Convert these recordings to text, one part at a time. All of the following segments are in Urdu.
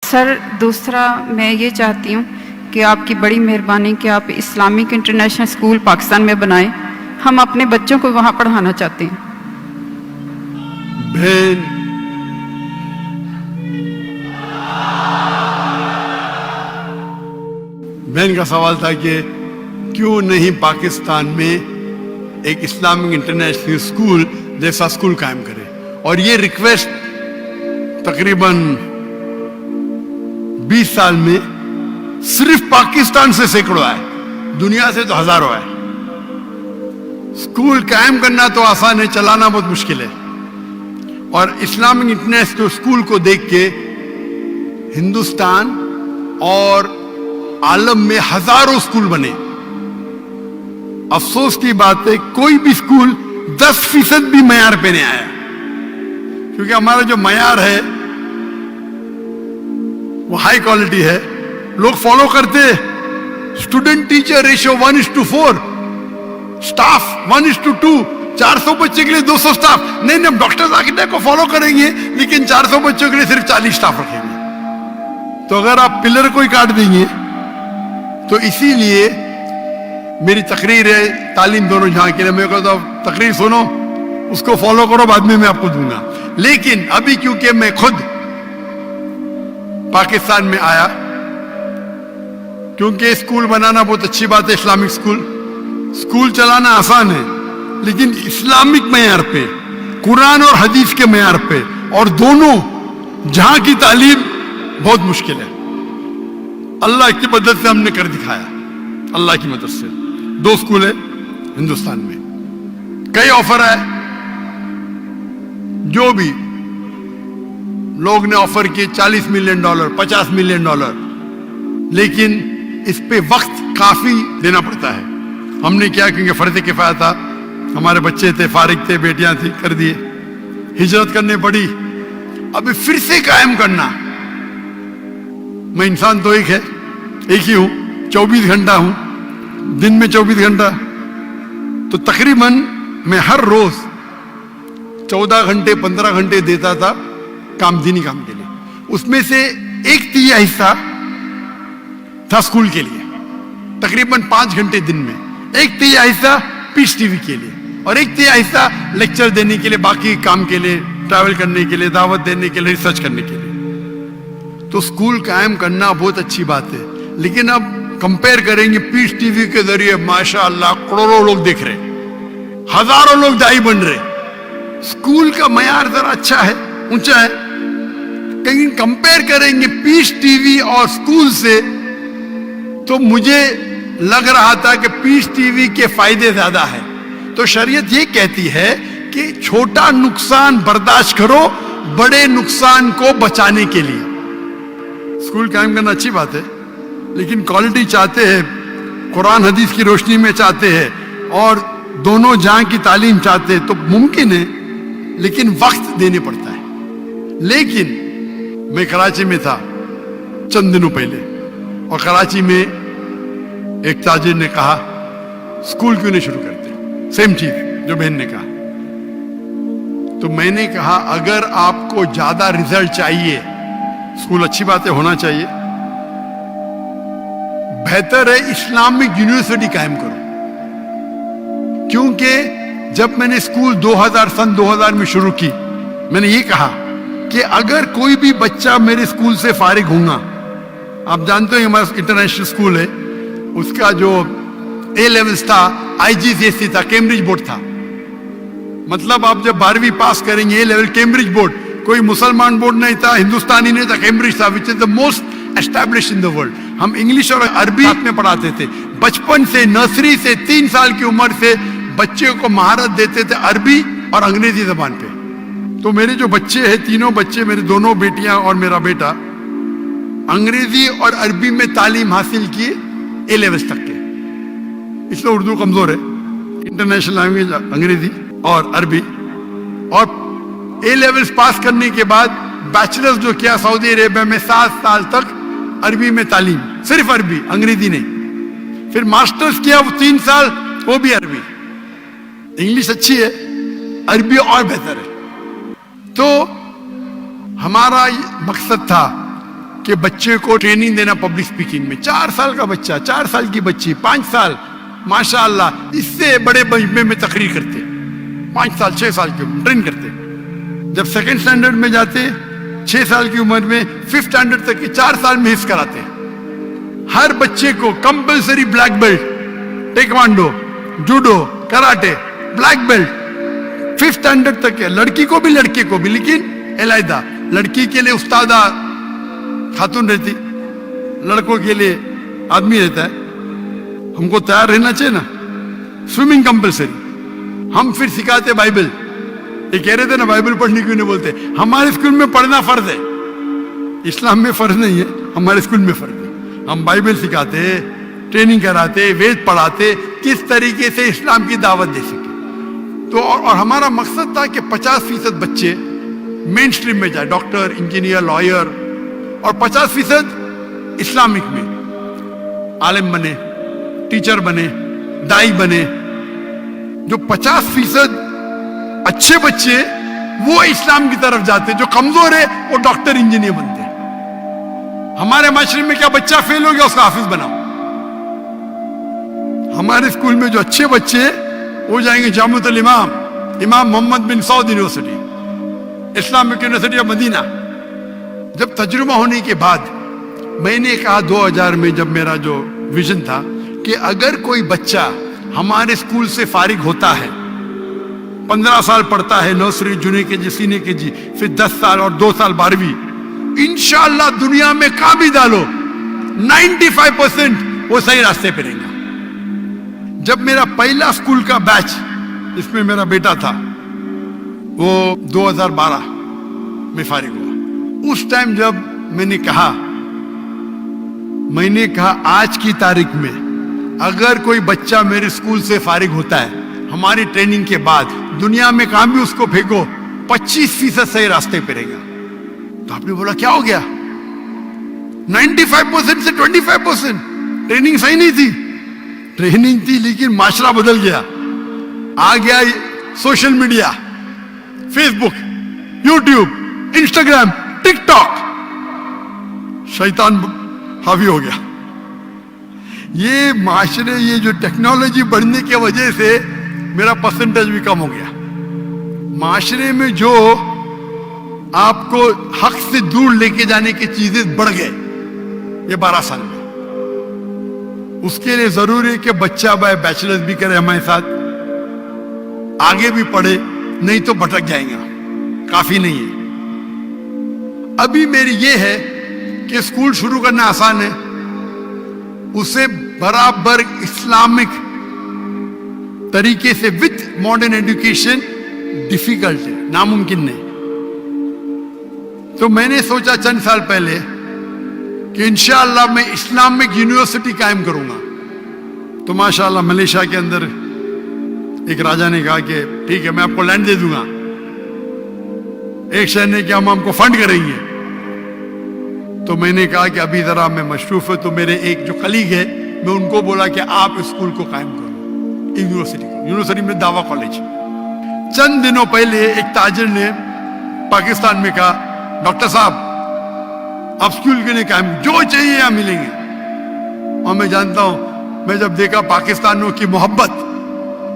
سر دوسرا میں یہ چاہتی ہوں کہ آپ کی بڑی مہربانی کہ آپ اسلامک انٹرنیشنل اسکول پاکستان میں بنائیں. ہم اپنے بچوں کو وہاں پڑھانا چاہتے ہیں. بہن کا سوال تھا کہ کیوں نہیں پاکستان میں ایک اسلامک انٹرنیشنل اسکول جیسا اسکول قائم کرے. اور یہ ریکویسٹ تقریباً 20 سال میں صرف پاکستان سے سینکڑوں آئے, دنیا سے تو ہزاروں آئے. اسکول قائم کرنا تو آسان ہے, چلانا بہت مشکل ہے. اور اسلامک انٹرنیشنل اسکول کو دیکھ کے ہندوستان اور عالم میں ہزاروں اسکول بنے. افسوس کی بات ہے کوئی بھی اسکول 10% بھی معیار پہ نہیں آیا, کیونکہ ہمارا جو معیار ہے وہ ہائی کوالٹی ہے. لوگ فالو کرتے اسٹوڈنٹ ٹیچر ریشو 1:4, اسٹاف 1:2, 400 بچے کے لیے 200 اسٹاف. نہیں ڈاکٹر آرکیٹیکٹ کو فالو کریں گے لیکن 400 بچوں کے لیے صرف 40 اسٹاف رکھیں گے. تو اگر آپ پلر کو ہی کاٹ دیں گے تو اسی لیے میری تقریر ہے تعلیم دونوں جہاں کے لیے. میں کہتا ہوں تقریر سنو, اس کو فالو کرو, بعد میں آپ کو دوں گا. لیکن ابھی کیونکہ میں خود پاکستان میں آیا, کیونکہ اسکول بنانا بہت اچھی بات ہے. اسلامک اسکول چلانا آسان ہے, لیکن اسلامک معیار پہ, قرآن اور حدیث کے معیار پہ, اور دونوں جہاں کی تعلیم بہت مشکل ہے. اللہ کی مدد سے ہم نے کر دکھایا. اللہ کی مدد سے 2 اسکول ہے ہندوستان میں. کئی آفر آئے, جو بھی لوگ نے آفر کیے $40 ملین, $50 ملین, لیکن اس پہ وقت کافی دینا پڑتا ہے. ہم نے کیا کیونکہ فرض کفایہ تھا, ہمارے بچے تھے, فارغ تھے, بیٹیاں تھیں, کر دیے. ہجرت کرنے پڑی. ابھی پھر سے قائم کرنا, میں انسان تو ایک ہی ہوں, 24 گھنٹہ ہوں, دن میں 24 گھنٹہ, تو تقریباً میں ہر روز 14 گھنٹے 15 گھنٹے دیتا تھا دینی کام کے لیے. اس میں سے 1/3 حصہ تھا اسکول کے لیے, تقریباً 5 گھنٹے دن میں. 1/3 حصہ پیس ٹی وی کے لیے, اور 1/3 حصہ لیکچر دینے کے لیے, باقی کام کے لیے, ٹریول کرنے کے لیے, دعوت دینے کے لیے, ریسرچ کرنے کے لیے. تو اسکول قائم کرنا بہت اچھی بات ہے, لیکن اب کمپیئر کریں گے پیس ٹی وی کے ذریعے ماشاء اللہ کروڑوں لوگ دیکھ رہے, ہزاروں لوگ دائی بن رہے. اسکول کا معیار ذرا اچھا ہے, اونچا ہے, لیکن کمپیئر کریں گے پیس ٹی وی اور اسکول سے تو مجھے لگ رہا تھا کہ پیس ٹی وی کے فائدے زیادہ ہیں. تو شریعت یہ کہتی ہے کہ چھوٹا نقصان برداشت کرو بڑے نقصان کو بچانے کے لیے. اسکول قائم کرنا اچھی بات ہے, لیکن کوالٹی چاہتے ہیں, قرآن حدیث کی روشنی میں چاہتے ہیں, اور دونوں جہاں کی تعلیم چاہتے ہیں, تو ممکن ہے, لیکن وقت دینے پڑتا ہے. لیکن میں کراچی میں تھا چند دنوں پہلے, اور کراچی میں ایک تاجر نے کہا اسکول کیوں نہیں شروع کرتے, سیم چیز جو بہن نے کہا. تو میں نے کہا اگر آپ کو زیادہ رزلٹ چاہیے, اسکول اچھی بات ہے, ہونا چاہیے, بہتر ہے اسلامک یونیورسٹی قائم کرو. کیونکہ جب میں نے اسکول سن 2000 میں شروع کی, میں نے یہ کہا کہ اگر کوئی بھی بچہ میرے اسکول سے فارغ ہوگا, آپ جانتے ہیں ہمارا انٹرنیشنل اسکول ہے, اس کا جو اے لیولز تھا IGCSE تھا, کیمبرج بورڈ تھا. مطلب آپ جب 12ویں پاس کریں گے اے لیول کیمبرج بورڈ, کوئی مسلمان بورڈ نہیں تھا, ہندوستانی نہیں تھا, کیمبرج تھا, which is the most established in the world. ہم انگلش اور عربی میں پڑھاتے تھے. بچپن سے, نرسری سے, 3 سال کی عمر سے بچے کو مہارت دیتے تھے عربی اور انگریزی زبان پہ. تو میرے جو بچے ہیں, تینوں بچے, میرے دونوں بیٹیاں اور میرا بیٹا, انگریزی اور عربی میں تعلیم حاصل کی اے لیولز تک کے. اس لیے اردو کمزور ہے, انٹرنیشنل لینگویج انگریزی اور عربی. اور اے لیولز پاس کرنے کے بعد بیچلرز جو کیا سعودی عربیہ میں 7 سال تک عربی میں تعلیم, صرف عربی, انگریزی نہیں. پھر ماسٹرز کیا وہ 3 سال, وہ بھی عربی. انگلش اچھی ہے, عربی اور بہتر ہے. تو ہمارا مقصد تھا کہ بچے کو ٹریننگ دینا پبلک سپیکنگ میں. 4 سال کا بچہ, 4 سال کی بچی, 5 سال, ماشاء اللہ اس سے بڑے مجمع میں تقریر کرتے, 5 سال 6 سال کی عمر ٹرین کرتے. جب سیکنڈ سٹینڈرڈ میں جاتے 6 سال کی عمر میں, 5th سٹینڈرڈ تک کے 4 سال میں حفظ کراتے. ہر بچے کو compulsory black belt, taekwondo, judo, karate, black belt 5th standard تک ہے. لڑکی کو بھی لڑکے کو بھی, لیکن علیحدہ. لڑکی کے لیے استادہ خاتون رہتی, لڑکوں کے لیے آدمی رہتا ہے. ہم کو تیار رہنا چاہیے نا. Swimming compulsory. ہم پھر سکھاتے بائبل. یہ کہہ رہے تھے نا بائبل پڑھنے کیوں نہیں بولتے. ہمارے اسکول میں پڑھنا فرض ہے, اسلام میں فرض نہیں ہے, ہمارے اسکول میں فرض ہے. ہم بائبل سکھاتے, ٹریننگ کراتے, وید پڑھاتے, کس طریقے سے اسلام کی دعوت دے سکے. تو اور ہمارا مقصد تھا کہ 50% بچے مین اسٹریم میں جائے, ڈاکٹر, انجینئر, لائر, اور 50% اسلامک میں عالم بنے, ٹیچر بنے, دائی بنے. جو 50% اچھے بچے وہ اسلام کی طرف جاتے, جو کمزور ہے وہ ڈاکٹر, انجینئر بنتے. ہمارے معاشرے میں کیا بچہ فیل ہو گیا اس کا حافظ بناؤ. ہمارے اسکول میں جو اچھے بچے وہ جائیں گے جامعۃ الامام, امام محمد بن سعود یونیورسٹی, اسلامک یونیورسٹی آف مدینہ. جب تجربہ ہونے کے بعد میں نے کہا 2000 میں, جب میرا جو ویژن تھا کہ اگر کوئی بچہ ہمارے اسکول سے فارغ ہوتا ہے, 15 سال پڑھتا ہے, نرسری, جونیئر کے جی, سینئر کے جی, پھر 10 سال اور 2 سال 12ویں, انشاءاللہ دنیا میں کہاں بھی ڈالو 95% وہ صحیح راستے پہ رہیں گا. جب میرا پہلا اسکول کا بیچ, اس میں میرا بیٹا تھا, وہ 2012 میں فارغ ہوا. اس ٹائم جب میں نے کہا آج کی تاریخ میں اگر کوئی بچہ میرے اسکول سے فارغ ہوتا ہے ہماری ٹریننگ کے بعد, دنیا میں کہاں بھی اس کو پھینکو 25% صحیح راستے پہ رہے گا. تو آپ نے بولا کیا ہو گیا؟ 95% سے 25%. ٹریننگ صحیح نہیں تھی, ٹریننگ تھی لیکن معاشرہ بدل گیا. آ گیا سوشل میڈیا, فیس بک, یوٹیوب, انسٹاگرام, ٹک ٹاک, شیطان حاوی ہو گیا. یہ معاشرے, یہ جو ٹیکنالوجی بڑھنے کی وجہ سے میرا پرسنٹیج بھی کم ہو گیا. معاشرے میں جو آپ کو حق سے دور لے کے جانے کی چیزیں بڑھ گئے یہ 12 سال میں. اس کے لیے ضروری ہے کہ بچہ بیچلرز بھی کرے ہمارے ساتھ, آگے بھی پڑھے, نہیں تو بھٹک جائیں گا, کافی نہیں ہے. ابھی میری یہ ہے کہ اسکول شروع کرنا آسان ہے, اسے برابر اسلامک طریقے سے وتھ ماڈرن ایجوکیشن ڈیفیکلٹ ہے, ناممکن نہیں. تو میں نے سوچا چند سال پہلے کہ انشاءاللہ میں اسلامک یونیورسٹی قائم کروں گا. تو ماشاءاللہ ملیشیا کے اندر ایک راجا نے کہا کہ ٹھیک ہے میں آپ کو لینڈ دے دوں گا. ایک شہر نے کہا ہم آپ کو فنڈ کریں گے. تو میں نے کہا کہ ابھی ذرا میں مصروف ہے. تو میرے ایک جو کلیگ ہے میں ان کو بولا کہ آپ اسکول کو قائم کرو, یونیورسٹی میں دعویٰ کالج. چند دنوں پہلے ایک تاجر نے پاکستان میں کہا ڈاکٹر صاحب آپ اسکول کے لیے قائم, جو چاہیے یہاں ملیں گے. اور میں جانتا ہوں, میں جب دیکھا پاکستانیوں کی محبت,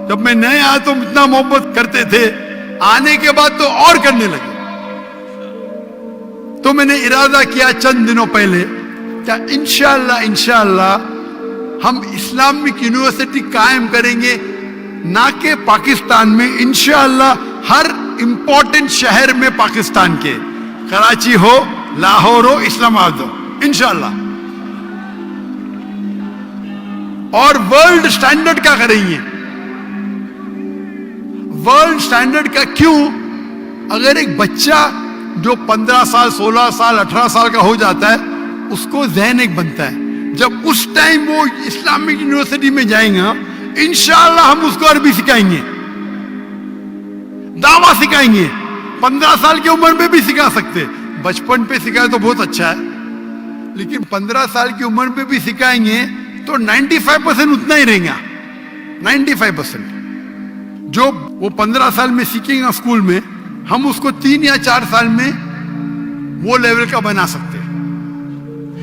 جب میں نئے آیا تو اتنا محبت کرتے تھے, آنے کے بعد تو اور کرنے لگے. تو میں نے ارادہ کیا چند دنوں پہلے کہ انشاءاللہ ہم اسلامک یونیورسٹی قائم کریں گے, نہ کہ پاکستان میں, انشاءاللہ ہر امپورٹنٹ شہر میں پاکستان کے, کراچی ہو, لاہور ہو, اسلام آباد ہو, انشاءاللہ. اور ورلڈ سٹینڈرڈ کا کریں گے. ورلڈ سٹینڈرڈ کا کیوں؟ اگر ایک بچہ جو 15 سال 16 سال 18 سال کا ہو جاتا ہے اس کو ذہن ایک بنتا ہے, جب اس ٹائم وہ اسلامک یونیورسٹی میں جائیں گا انشاءاللہ ہم اس کو عربی سکھائیں گے, دعویٰ سکھائیں گے. 15 سال کی عمر میں بھی سکھا سکتے, بچپن پہ سکھائے تو بہت اچھا ہے, لیکن 15 سال کی عمر میں بھی سکھائیں گے تو 95% اتنا ہی رہیں گا. 95% جو وہ 15 سال میں سیکھیں گا اسکول میں, ہم اس کو 3 یا 4 سال میں وہ لیول کا بنا سکتے.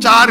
$4